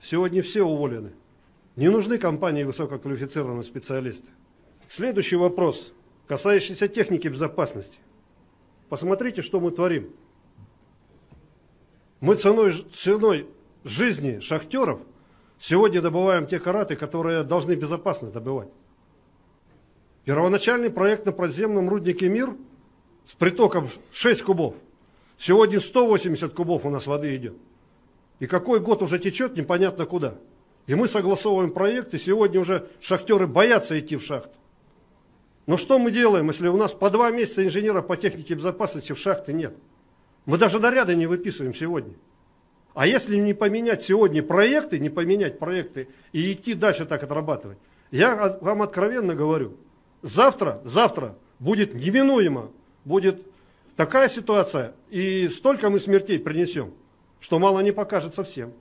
Сегодня все уволены. Не нужны компании высококвалифицированные специалисты. Следующий вопрос, касающийся техники безопасности. Посмотрите, что мы творим. Мы ценой жизни шахтеров сегодня добываем те караты, которые должны безопасно добывать. Первоначальный проект на подземном руднике «Мир» с притоком 6 кубов. Сегодня 180 кубов у нас воды идет. И какой год уже течет, непонятно куда. И мы согласовываем проект, и сегодня уже шахтеры боятся идти в шахту. Но что мы делаем, если у нас по 2 месяца инженеров по технике безопасности в шахте нет? Мы даже наряды не выписываем сегодня. А если не поменять сегодня проекты, не поменять проекты и идти дальше так отрабатывать, я вам откровенно говорю, завтра будет неминуемо, будет такая ситуация, и столько мы смертей принесем, что мало не покажется всем.